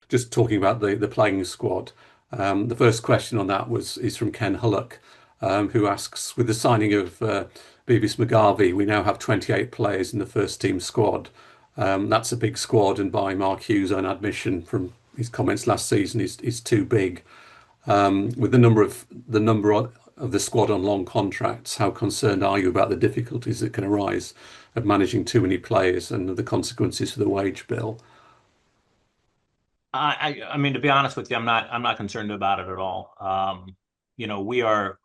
just talking about the playing squad. The first question on that is from Ken Hullock, who asks, with the signing of Beavis McGarvey, we now have 28 players in the first team squad. That's a big squad, and by Mark Hughes' own admission from his comments last season, is too big. With the number of the squad on long contracts, how concerned are you about the difficulties that can arise of managing too many players and the consequences for the wage bill? I mean, to be honest with you, I'm not concerned about it at all. We are.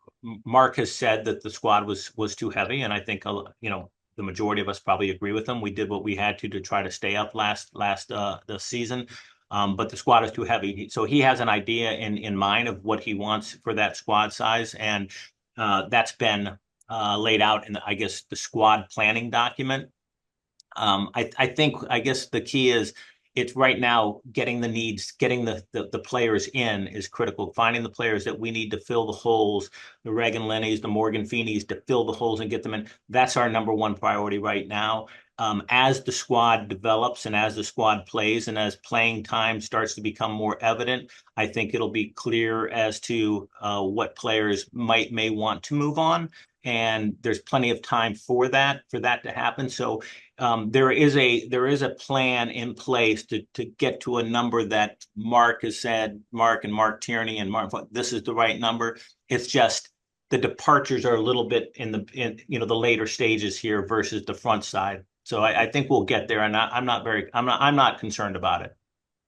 Mark has said that the squad was too heavy, and I think the majority of us probably agree with him. We did what we had to try to stay up last the season, but the squad is too heavy. So he has an idea in mind of what he wants for that squad size, and that's been laid out in I guess the squad planning document. I guess the key is it's right now getting the needs, getting the players in is critical. Finding the players that we need to fill the holes, the Reagan Lennies, the Morgan Feeneys, to fill the holes and get them in. That's our number one priority right now. As the squad develops and as the squad plays and as playing time starts to become more evident, I think it'll be clear as to what players may want to move on. And there's plenty of time for that to happen. So there is a plan in place to get to a number that Mark has said, Mark and Mark Tierney and Mark, this is the right number. It's just the departures are a little bit in the later stages here versus the front side. So I think we'll get there, and I'm not concerned about it.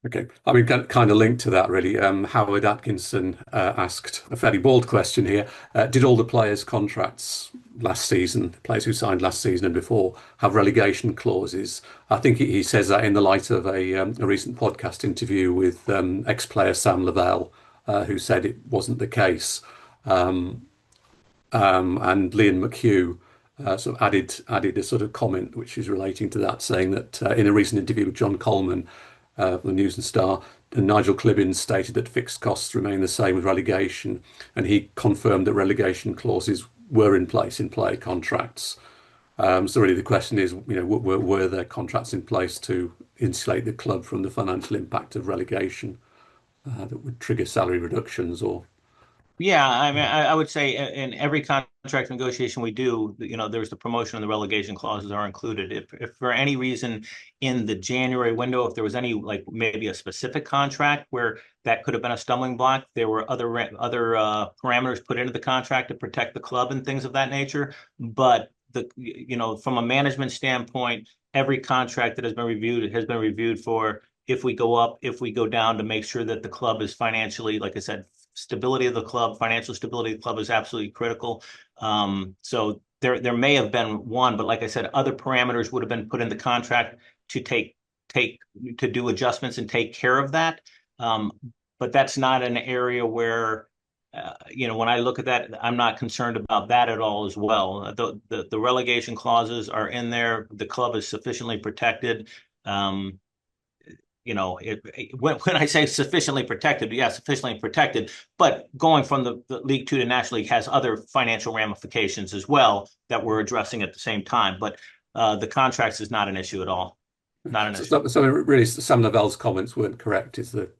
Okay, I mean, kind of linked to that, really. Howard Atkinson asked a fairly bold question here. Did all the players' contracts last season, players who signed last season and before, have relegation clauses? I think he says that in the light of a recent podcast interview with ex-player Sam Lavelle, who said it wasn't the case. And Liam McHugh sort of added a sort of comment which is relating to that, saying that in a recent interview with John Coleman from the News and Star, Nigel Clibbins stated that fixed costs remain the same with relegation, and he confirmed that relegation clauses were in place in player contracts. So really the question is, were there contracts in place to insulate the club from the financial impact of relegation that would trigger salary reductions or? Yeah, I mean, I would say in every contract negotiation we do, there's the promotion and the relegation clauses are included. If for any reason in the January window, if there was any like maybe a specific contract where that could have been a stumbling block, there were other parameters put into the contract to protect the club and things of that nature. But from a management standpoint, every contract that has been reviewed for if we go up, if we go down, to make sure that the club is financially, like I said, stability of the club, financial stability of the club is absolutely critical. So there may have been one, but like I said, other parameters would have been put in the contract to to do adjustments and take care of that. But that's not an area where when I look at that, I'm not concerned about that at all as well. The relegation clauses are in there. The club is sufficiently protected. Um, when I say sufficiently protected, yeah, sufficiently protected, but going from the League Two to National League has other financial ramifications as well that we're addressing at the same time. But the contracts is not an issue at all. Not an issue. So really, Sam Lavelle's comments weren't correct, is the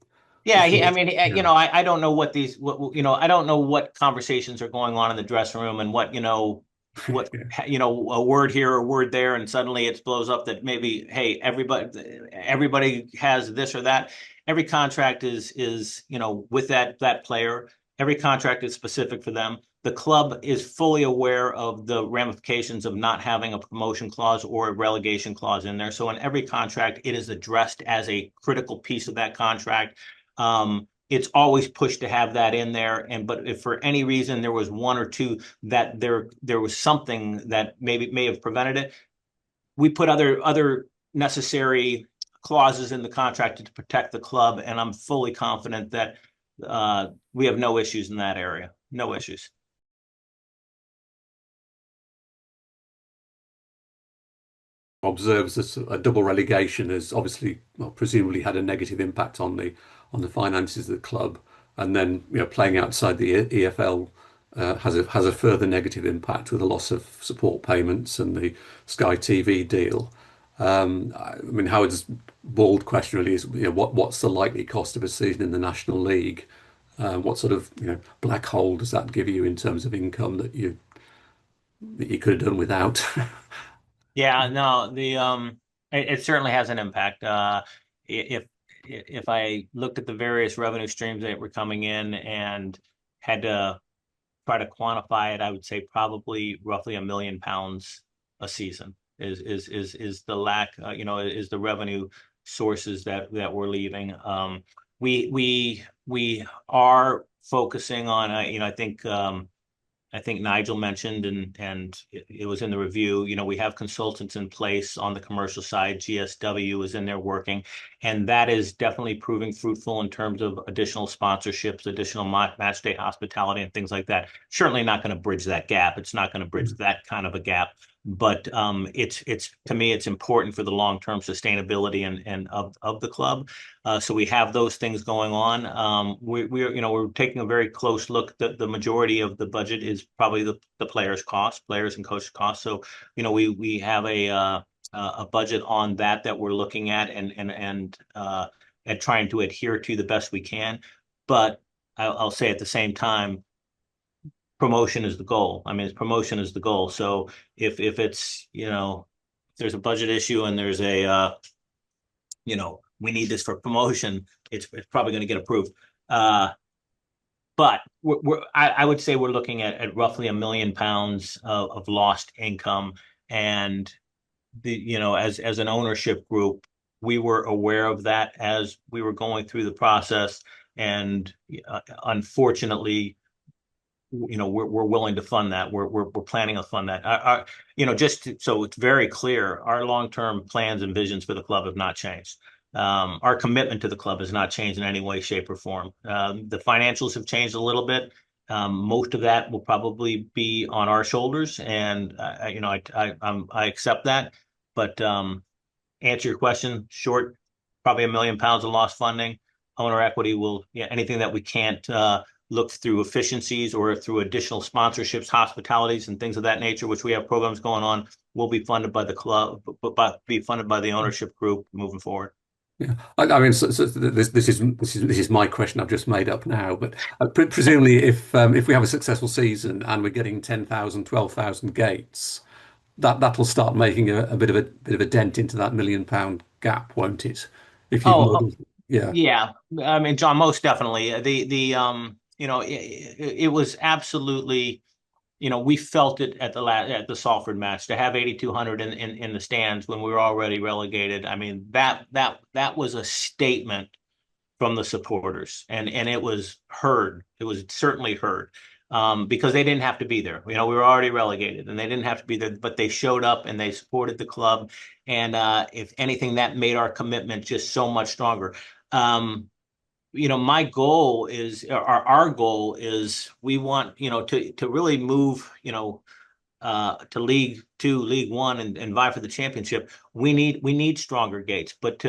Yeah, I short? mean, Yeah. I don't know I don't know what conversations are going on in the dressing room and what Yeah. a word here or a word there, and suddenly it blows up that maybe, hey, everybody has this or that. Every contract is with that player. Every contract is specific for them. The club is fully aware of the ramifications of not having a promotion clause or a relegation clause in there. So in every contract, it is addressed as a critical piece of that contract. It's always pushed to have that in there. But if for any reason there was one or two that there was something that maybe may have prevented it, we put other necessary clauses in the contract to protect the club, and I'm fully confident that we have no issues in that area. No issues. Observes that a double relegation has obviously, well, presumably had a negative impact on the finances of the club, and then playing outside the EFL has a further negative impact with the loss of support payments and the Sky TV deal. I mean, Howard's bald question really is, what's the likely cost of a season in the National League? What sort of, black hole does that give you in terms of income that you could have done without? Yeah, no, it certainly has an impact. If if I looked at the various revenue streams that were coming in and had to try to quantify it, I would say probably roughly £1 million a season is the lack, is the revenue sources that we're leaving. We are focusing on, I think Nigel mentioned, and it was in the review, we have consultants in place on the commercial side. GSW is in there working, and that is definitely proving fruitful in terms of additional sponsorships, additional match day hospitality, and things like that. Certainly not going to bridge that gap. It's not going to bridge that kind of a gap, but it's to me, it's important for the long-term sustainability and of the club. So we have those things going on. We're taking a very close look. The majority of the budget is probably the players' cost, players and coach costs. So we have a budget on that we're looking at and trying to adhere to the best we can. But I'll say at the same time, promotion is the goal. I mean, promotion is the goal. So if it's if there's a budget issue and there's we need this for promotion, it's probably going to get approved. But I would say we're looking at roughly £1 million of lost income, and as an ownership group, we were aware of that as we were going through the process, and unfortunately, we're willing to fund that. We're planning to fund that. So it's very clear, our long-term plans and visions for the club have not changed. Our commitment to the club has not changed in any way, shape, or form. The financials have changed a little bit. Most of that will probably be on our shoulders, and I accept that. But answer your question, short, probably £1 million of lost funding. Owner equity will, yeah, anything that we can't look through efficiencies or through additional sponsorships, hospitalities, and things of that nature, which we have programs going on, will be funded by the club, but be funded by the ownership group moving forward. Yeah, I mean, so this is my question I've just made up now, but presumably, if we have a successful season and we're getting 10,000, 12,000 gates, that'll start making a bit of a dent into that £1 million gap, won't it? If you've Oh, modeled, yeah, yeah. I mean, John, most definitely. It was absolutely, we felt it at the Salford match to have 8,200 in the stands when we were already relegated. I mean, that was a statement from the supporters, and it was heard. It was certainly heard, because they didn't have to be there. We were already relegated, and they didn't have to be there, but they showed up and they supported the club. And if anything, that made our commitment just so much stronger. My goal is, or our goal is, we want to really move to League Two, League One, and vie for the championship. We need stronger gates, but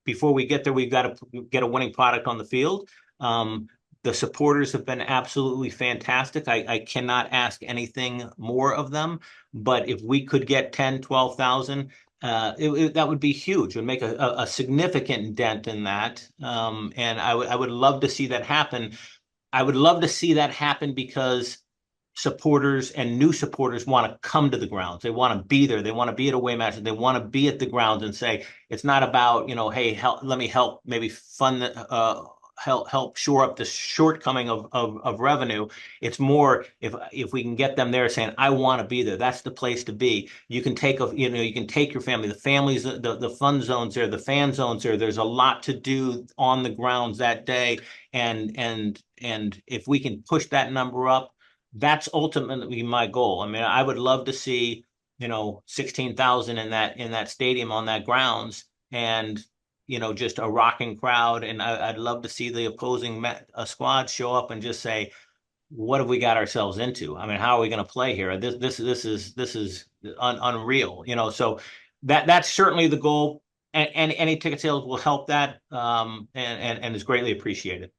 before we get there, we've got to get a winning product on the field. The supporters have been absolutely fantastic. I cannot ask anything more of them. But if we could get 10, 12,000, that would be huge. It would make a significant dent in that. And I would love to see that happen. I would love to see that happen because supporters and new supporters want to come to the grounds. They want to be there. They want to be at away matches. They want to be at the grounds and say, it's not about, hey, let me help maybe fund help shore up the shortcoming of revenue. It's more, if we can get them there saying, I want to be there. That's the place to be. You can you can take your family, the families, the fun zones there, the fan zones there. There's a lot to do on the grounds that day. And if we can push that number up, that's ultimately my goal. I mean, I would love to see, 16,000 in that stadium, on that grounds, and just a rocking crowd. And I'd love to see the opposing squad show up and just say, what have we got ourselves into? I mean, how are we going to play here? This is unreal. So that's certainly the goal. And any ticket sales will help that, and is greatly appreciated.